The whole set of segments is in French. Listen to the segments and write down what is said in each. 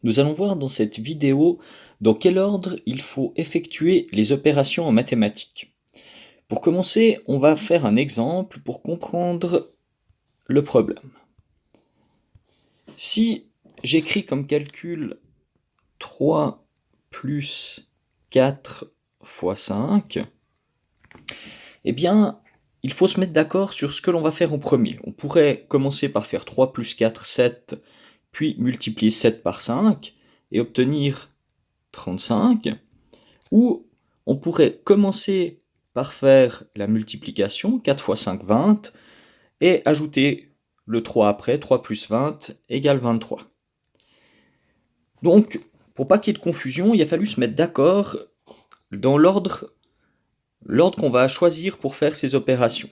Nous allons voir dans cette vidéo dans quel ordre il faut effectuer les opérations en mathématiques. Pour commencer, on va faire un exemple pour comprendre le problème. Si j'écris comme calcul 3 plus 4 fois 5, eh bien, il faut se mettre d'accord sur ce que l'on va faire en premier. On pourrait commencer par faire 3 plus 4, 7, puis multiplier 7 par 5, et obtenir 35, ou on pourrait commencer par faire la multiplication, 4 fois 5, 20, et ajouter le 3 après, 3 plus 20 égale 23. Donc, pour pas qu'il y ait de confusion, il a fallu se mettre d'accord dans l'ordre qu'on va choisir pour faire ces opérations.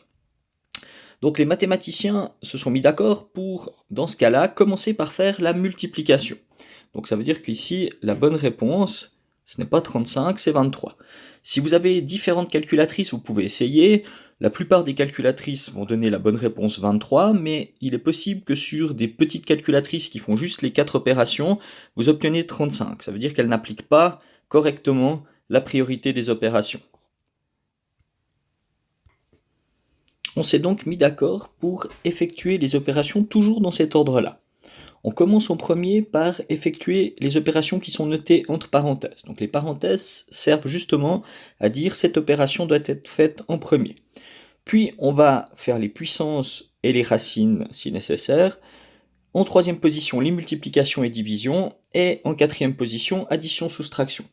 Donc les mathématiciens se sont mis d'accord pour, dans ce cas-là, commencer par faire la multiplication. Donc ça veut dire qu'ici, la bonne réponse, ce n'est pas 35, c'est 23. Si vous avez différentes calculatrices, vous pouvez essayer. La plupart des calculatrices vont donner la bonne réponse 23, mais il est possible que sur des petites calculatrices qui font juste les 4 opérations, vous obtenez 35. Ça veut dire qu'elles n'appliquent pas correctement la priorité des opérations. On s'est donc mis d'accord pour effectuer les opérations toujours dans cet ordre-là. On commence en premier par effectuer les opérations qui sont notées entre parenthèses. Donc les parenthèses servent justement à dire cette opération doit être faite en premier. Puis on va faire les puissances et les racines si nécessaire. En troisième position, les multiplications et divisions. Et en quatrième position, addition-soustraction.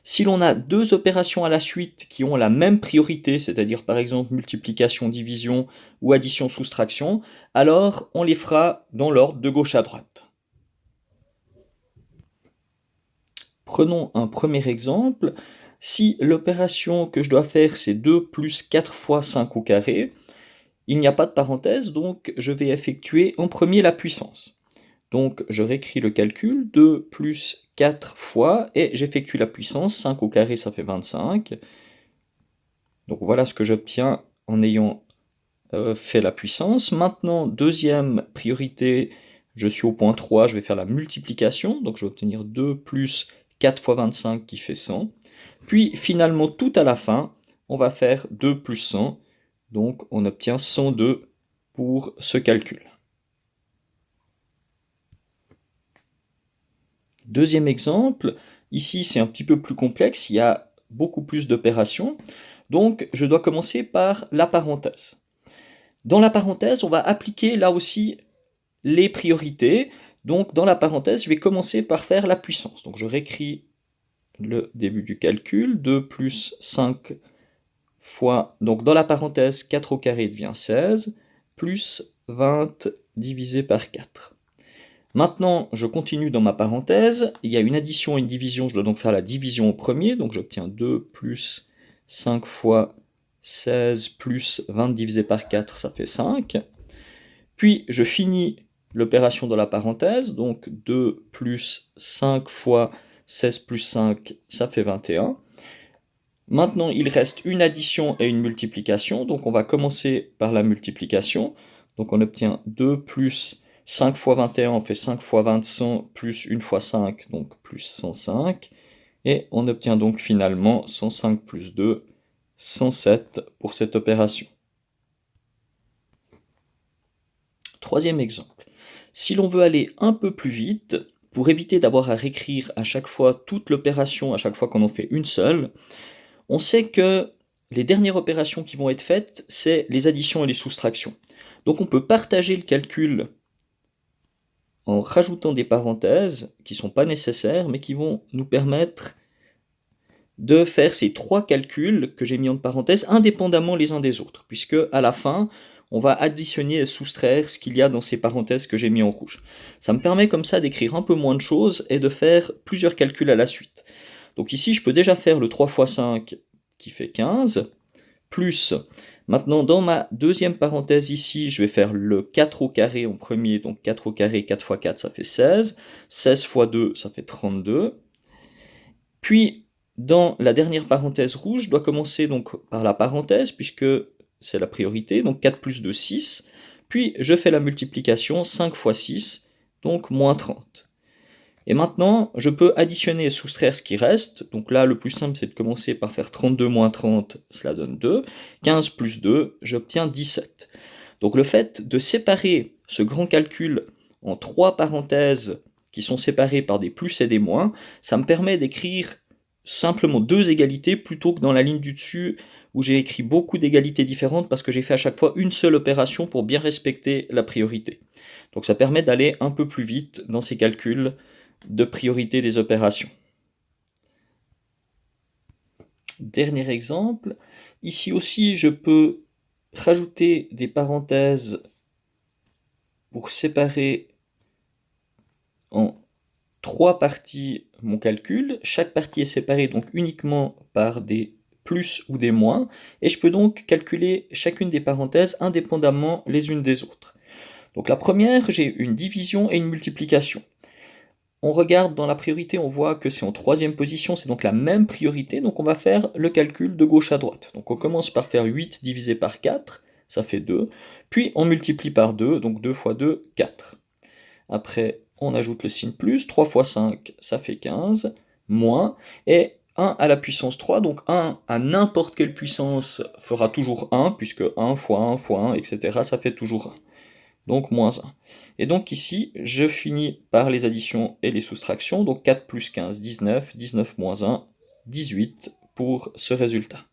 Si l'on a deux opérations à la suite qui ont la même priorité, c'est-à-dire par exemple multiplication, division ou addition, soustraction, alors on les fera dans l'ordre de gauche à droite. Prenons un premier exemple. Si l'opération que je dois faire c'est 2 plus 4 fois 5 au carré, il n'y a pas de parenthèse, donc je vais effectuer en premier la puissance. Donc je réécris le calcul, 2 plus 4 fois, et j'effectue la puissance, 5 au carré ça fait 25. Donc voilà ce que j'obtiens en ayant fait la puissance. Maintenant, deuxième priorité, je suis au point 3, je vais faire la multiplication, donc je vais obtenir 2 plus 4 fois 25 qui fait 100. Puis finalement, tout à la fin, on va faire 2 plus 100, donc on obtient 102 pour ce calcul. Deuxième exemple, ici c'est un petit peu plus complexe, il y a beaucoup plus d'opérations, donc je dois commencer par la parenthèse. Dans la parenthèse, on va appliquer là aussi les priorités. Donc dans la parenthèse, je vais commencer par faire la puissance. Donc je réécris le début du calcul, 2 plus 5 fois, donc dans la parenthèse, 4 au carré devient 16, plus 20 divisé par 4. Maintenant, je continue dans ma parenthèse, il y a une addition et une division, je dois donc faire la division au premier, donc j'obtiens 2 plus 5 fois 16 plus 20 divisé par 4, ça fait 5. Puis je finis l'opération dans la parenthèse, donc 2 plus 5 fois 16 plus 5, ça fait 21. Maintenant, il reste une addition et une multiplication, donc on va commencer par la multiplication. Donc on obtient 2 plus 5 fois 21, on fait 5 fois 20, 100, plus 1 fois 5, donc plus 105. Et on obtient donc finalement 105 plus 2, 107 pour cette opération. Troisième exemple. Si l'on veut aller un peu plus vite, pour éviter d'avoir à réécrire à chaque fois toute l'opération, à chaque fois qu'on en fait une seule, on sait que les dernières opérations qui vont être faites, c'est les additions et les soustractions. Donc on peut partager le calcul en rajoutant des parenthèses qui ne sont pas nécessaires, mais qui vont nous permettre de faire ces trois calculs que j'ai mis en parenthèse indépendamment les uns des autres, puisque à la fin, on va additionner et soustraire ce qu'il y a dans ces parenthèses que j'ai mis en rouge. Ça me permet comme ça d'écrire un peu moins de choses et de faire plusieurs calculs à la suite. Donc ici, je peux déjà faire le 3 fois 5 qui fait 15, plus, maintenant dans ma deuxième parenthèse ici, je vais faire le 4 au carré en premier, donc 4 au carré, 4 fois 4, ça fait 16, 16 fois 2, ça fait 32, puis dans la dernière parenthèse rouge, je dois commencer donc par la parenthèse, puisque c'est la priorité, donc 4 plus 2, 6, puis je fais la multiplication, 5 fois 6, donc moins 30. Et maintenant, je peux additionner et soustraire ce qui reste. Donc là, le plus simple, c'est de commencer par faire 32 moins 30, cela donne 2. 15 plus 2, j'obtiens 17. Donc le fait de séparer ce grand calcul en 3 parenthèses qui sont séparées par des plus et des moins, ça me permet d'écrire simplement 2 égalités plutôt que dans la ligne du dessus où j'ai écrit beaucoup d'égalités différentes parce que j'ai fait à chaque fois une seule opération pour bien respecter la priorité. Donc ça permet d'aller un peu plus vite dans ces calculs de priorité des opérations. Dernier exemple, ici aussi je peux rajouter des parenthèses pour séparer en 3 parties mon calcul. Chaque partie est séparée donc uniquement par des plus ou des moins, et je peux donc calculer chacune des parenthèses indépendamment les unes des autres. Donc la première, j'ai une division et une multiplication. On regarde dans la priorité, on voit que c'est en troisième position, c'est donc la même priorité, donc on va faire le calcul de gauche à droite. Donc on commence par faire 8 divisé par 4, ça fait 2, puis on multiplie par 2, donc 2 fois 2, 4. Après, on ajoute le signe plus, 3 fois 5, ça fait 15, moins, et 1 à la puissance 3, donc 1 à n'importe quelle puissance fera toujours 1, puisque 1 fois 1 fois 1, etc., ça fait toujours 1. Donc moins 1. Et donc ici, je finis par les additions et les soustractions, donc 4 plus 15, 19, 19 moins 1, 18 pour ce résultat.